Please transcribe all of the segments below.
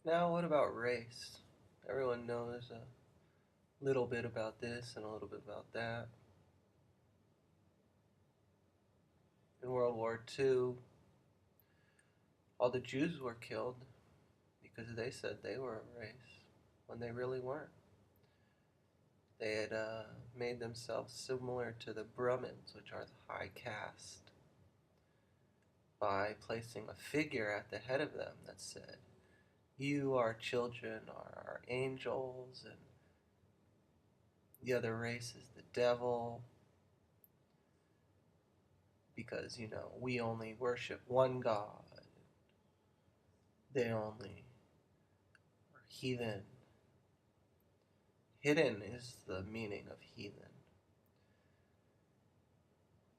Now, what about race? Everyone knows a little bit about this and a little bit about that. In World War II, all the Jews were killed because they said they were a race when they really weren't. They had made themselves similar to the Brahmins, which are the high caste, by placing a figure at the head of them that said, "You, our children, are our angels, and the other race is the devil, because, we only worship one God. They only are heathen." Hidden is the meaning of heathen.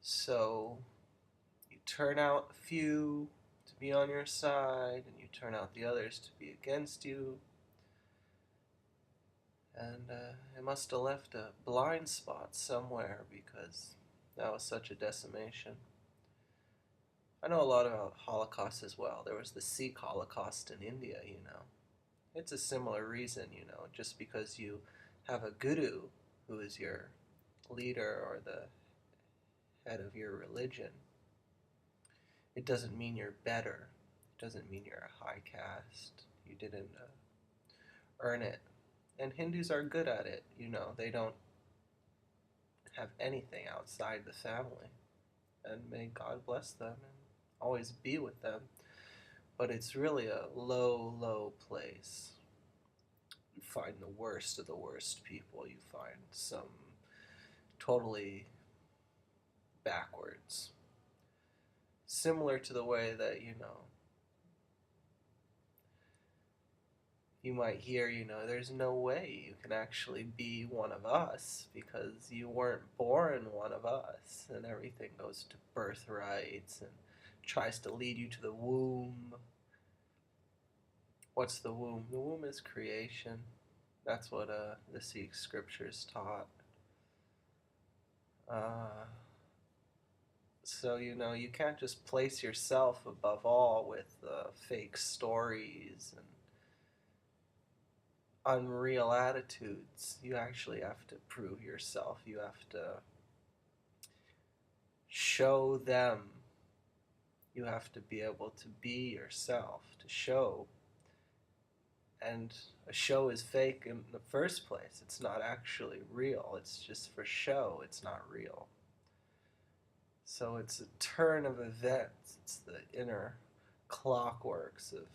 So you turn out a few to be on your side, and you turn out the others to be against you. And it must have left a blind spot somewhere because that was such a decimation. I know a lot about Holocaust as well. There was the Sikh Holocaust in India. It's a similar reason, just because you have a guru who is your leader or the head of your religion, it doesn't mean you're better. It doesn't mean you're a high caste. You didn't earn it. And Hindus are good at it. They don't have anything outside the family. And may God bless them and always be with them. But it's really a low, low place. You find the worst of the worst people. You find some totally backwards. Similar to the way that, you might hear, there's no way you can actually be one of us because you weren't born one of us, and everything goes to birthrights and tries to lead you to the womb. What's the womb? The womb is creation. That's what the Sikh scriptures taught. So, you can't just place yourself above all with fake stories and unreal attitudes. You actually have to prove yourself. You have to show them. You have to be able to be yourself, to show. And a show is fake in the first place. It's not actually real. It's just for show. It's not real. So it's a turn of events. It's the inner clockworks of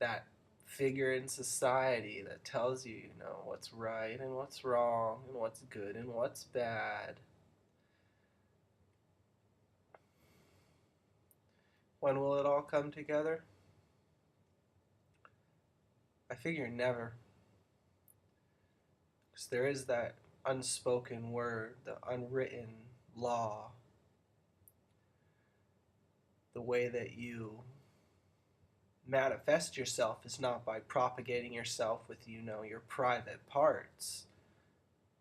that figure in society that tells you, what's right and what's wrong and what's good and what's bad. When will it all come together? I figure never. Because there is that unspoken word, the unwritten law, the way that you manifest yourself is not by propagating yourself with, your private parts,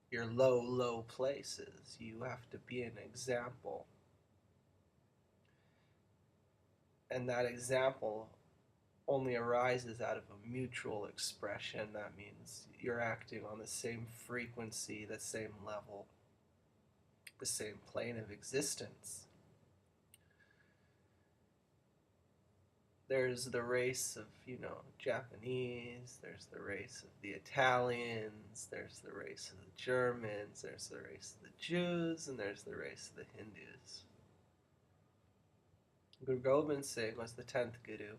your low, low places. You have to be an example. And that example only arises out of a mutual expression. That means you're acting on the same frequency, the same level, the same plane of existence. There's the race of, Japanese, there's the race of the Italians, there's the race of the Germans, there's the race of the Jews, and there's the race of the Hindus. Guru Gobind Singh was the 10th Guru,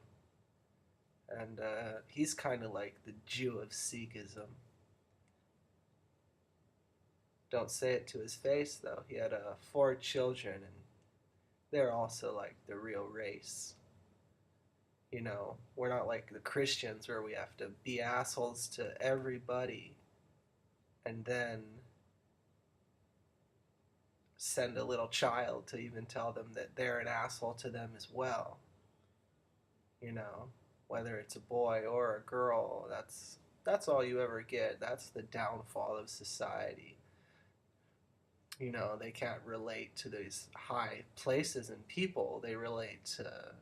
and he's kind of like the Jew of Sikhism. Don't say it to his face, though. He had 4 children, and they're also like the real race. We're not like the Christians where we have to be assholes to everybody and then send a little child to even tell them that they're an asshole to them as well. Whether it's a boy or a girl, that's all you ever get. That's the downfall of society. They can't relate to these high places and people. They relate to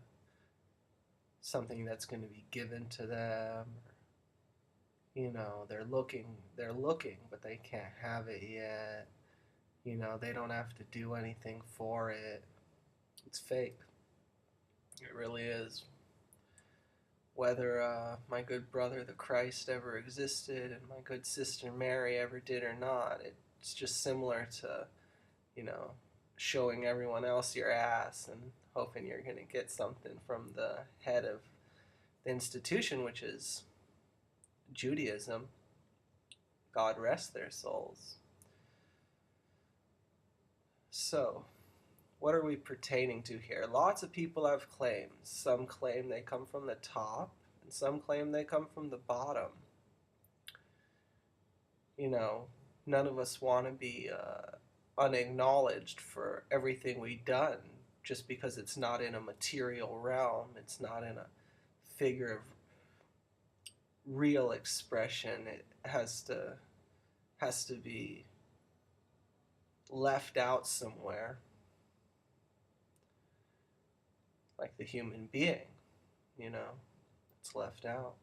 something that's going to be given to them. They're looking, but they can't have it yet. They don't have to do anything for it. It's fake. It really is. Whether my good brother the Christ ever existed and my good sister Mary ever did or not, it's just similar to, you know, showing everyone else your ass and hoping you're going to get something from the head of the institution, which is Judaism. God rest their souls. So, what are we pertaining to here? Lots of people have claims. Some claim they come from the top, and some claim they come from the bottom. None of us want to be unacknowledged for everything we've done just because it's not in a material realm, it's not in a figure of real expression. It has to be left out somewhere, like the human being, it's left out.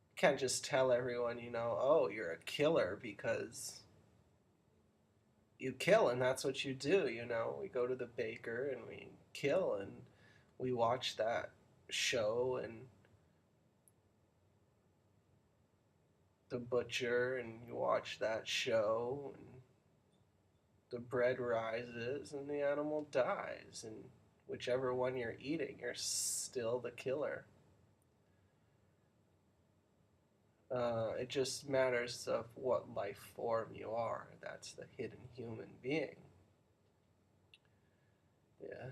You can't just tell everyone, oh, you're a killer because you kill and that's what you do. We go to the baker and we kill and we watch that show, and the butcher, and you watch that show, and the bread rises and the animal dies, and whichever one you're eating, you're still the killer. It just matters of what life form you are. That's the hidden human being. Yeah.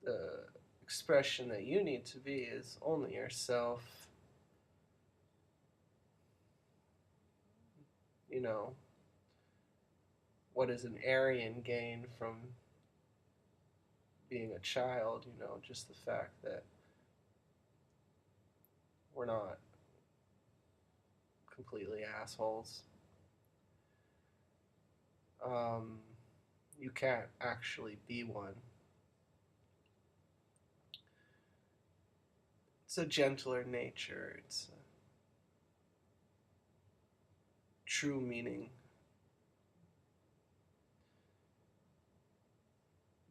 The expression that you need to be is only yourself. You know, what does an Aryan gain from being a child? Just the fact that we're not completely assholes. Um, you can't actually be one. It's a gentler nature. It's a true meaning.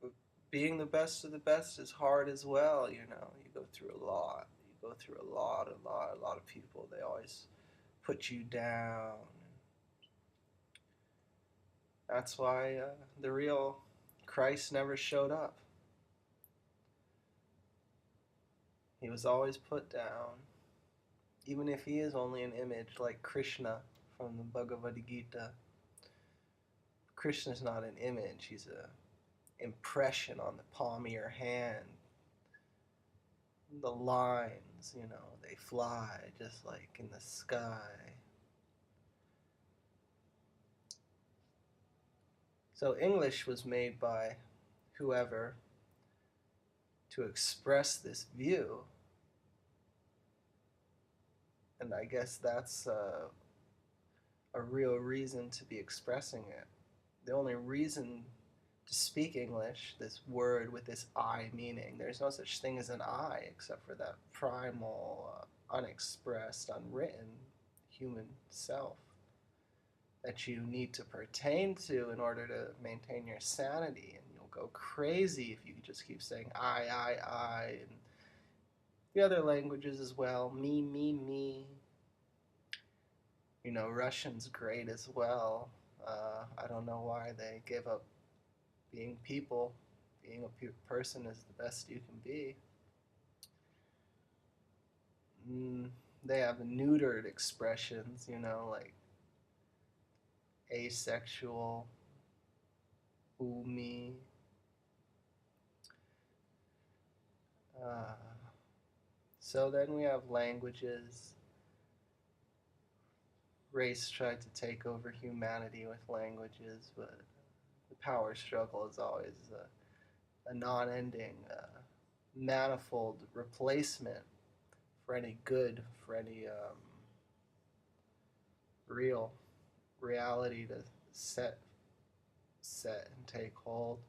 But being the best of the best is hard as well. You go through a lot. You go through a lot of people. They always put you down. That's why the real Christ never showed up. He was always put down, even if he is only an image, like Krishna from the Bhagavad Gita. Krishna's not an image, he's an impression on the palm of your hand. The lines, they fly just like in the sky. So English was made by whoever to express this view. And I guess that's a real reason to be expressing it. The only reason to speak English, this word with this I meaning, there's no such thing as an I except for that primal, unexpressed, unwritten human self that you need to pertain to in order to maintain your sanity. And you'll go crazy if you just keep saying I, and the other languages as well, me. Russian's great as well. I don't know why they gave up being people. Being a person is the best you can be. They have neutered expressions, like asexual, me. So then we have languages. Race tried to take over humanity with languages, but the power struggle is always a non-ending, manifold replacement for any good, for any real reality to set and take hold.